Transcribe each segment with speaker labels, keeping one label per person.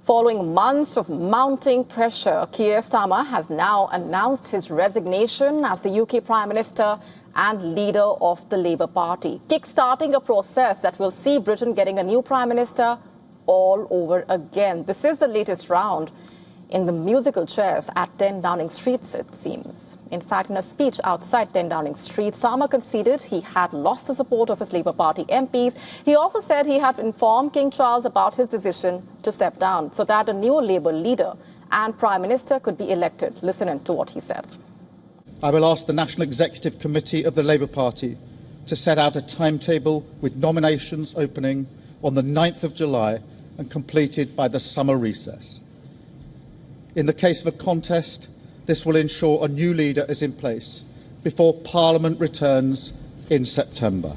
Speaker 1: Following months of mounting pressure, Keir Starmer has now announced his resignation as the UK Prime Minister and leader of the Labour Party, kick-starting a process that will see Britain getting a new Prime Minister all over again. This is the latest round in the musical chairs at 10 Downing Street, it seems. In fact, in a speech outside 10 Downing Street, Starmer conceded he had lost the support of his Labour Party MPs. He also said he had informed King Charles about his decision to step down so that a new Labour leader and Prime Minister could be elected. Listen to what he said.
Speaker 2: I will ask the National Executive Committee of the Labour Party to set out a timetable with nominations opening on the 9th of July and completed by the summer recess. In the case of a contest, this will ensure a new leader is in place before Parliament returns in September.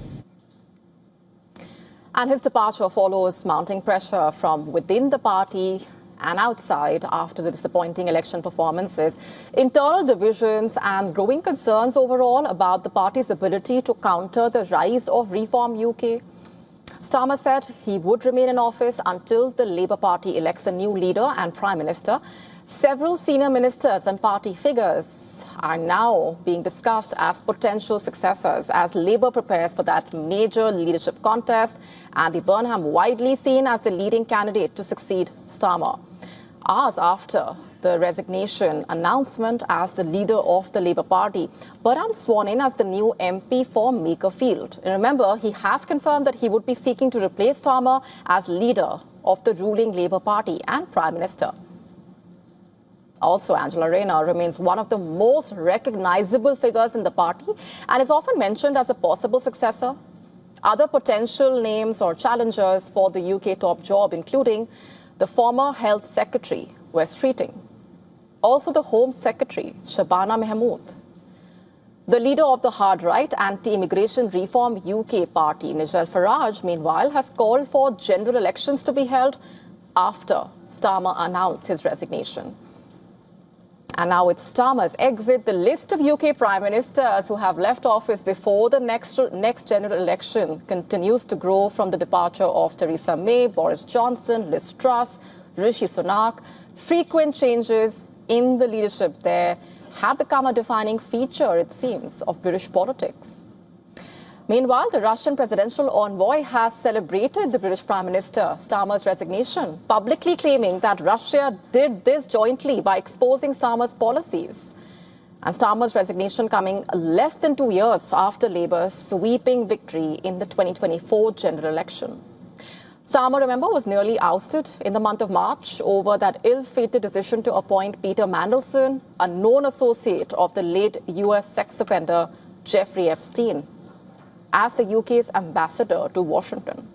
Speaker 1: And his departure follows mounting pressure from within the party and outside after the disappointing election performances, internal divisions and growing concerns overall about the party's ability to counter the rise of Reform UK. Starmer said he would remain in office until the Labour Party elects a new leader and Prime Minister. Several senior ministers and party figures are now being discussed as potential successors as Labour prepares for that major leadership contest. Andy Burnham widely seen as the leading candidate to succeed Starmer. Hours after the resignation announcement as the leader of the Labour Party, Burnham sworn in as the new MP for Makerfield. And remember, he has confirmed that he would be seeking to replace Starmer as leader of the ruling Labour Party and Prime Minister. Also, Angela Rayner remains one of the most recognisable figures in the party and is often mentioned as a possible successor. Other potential names or challengers for the UK top job, including the former Health Secretary, Wes Streeting, also the Home Secretary, Shabana Mahmood. The leader of the hard-right anti-immigration Reform UK party, Nigel Farage, meanwhile, has called for general elections to be held after Starmer announced his resignation. And now with Starmer's exit, the list of UK Prime Ministers who have left office before the next general election continues to grow, from the departure of Theresa May, Boris Johnson, Liz Truss, Rishi Sunak. Frequent changes in the leadership there have become a defining feature, it seems, of British politics. Meanwhile, the Russian presidential envoy has celebrated the British Prime Minister Starmer's resignation, publicly claiming that Russia did this jointly by exposing Starmer's policies. And Starmer's resignation coming less than 2 years after Labour's sweeping victory in the 2024 general election. Starmer, remember, was nearly ousted in the month of March over that ill-fated decision to appoint Peter Mandelson, a known associate of the late US sex offender Jeffrey Epstein, as the UK's ambassador to Washington.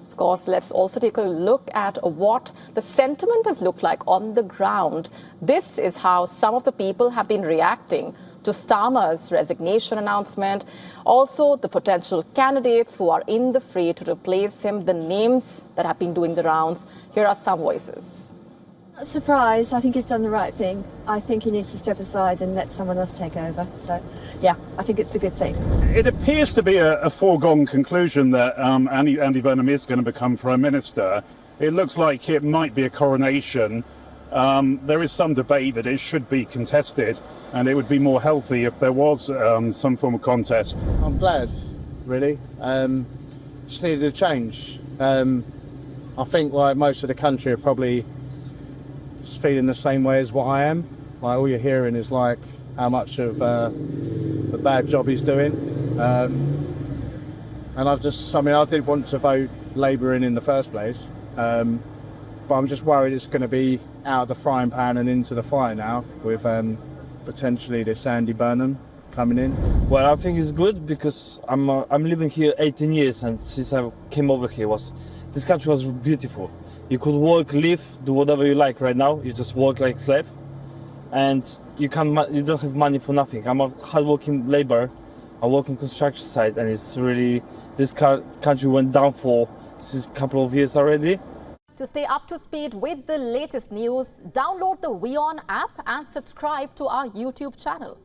Speaker 1: Of course, let's also take a look at what the sentiment has looked like on the ground. This is how some of the people have been reacting to Starmer's resignation announcement. Also, the potential candidates who are in the fray to replace him, the names that have been doing the rounds. Here are some voices.
Speaker 3: Not surprised. I think he's done the right thing. I think he needs to step aside and let someone else take over. So, yeah, I think it's a good thing.
Speaker 4: It appears to be a foregone conclusion that Andy Burnham is going to become Prime Minister. It looks like it might be a coronation. There is some debate that it should be contested, and it would be more healthy if there was some form of contest.
Speaker 5: I'm glad, really. Just needed a change. I think like most of the country are probably feeling the same way as what I am. Like, all you're hearing is like how much of a bad job he's doing. And I did want to vote Labour in the first place, but I'm just worried it's going to be out of the frying pan and into the fire now with potentially this Andy Burnham coming in.
Speaker 6: Well, I think it's good because I'm living here 18 years, and since I came over here, this country was beautiful. You could work, live, do whatever you like. Right now, you just work like a slave, and you don't have money for nothing. I'm a hard-working labourer. I work in construction site, and it's really, this country went down for a couple of years already.
Speaker 1: To stay up to speed with the latest news, download the WION app and subscribe to our YouTube channel.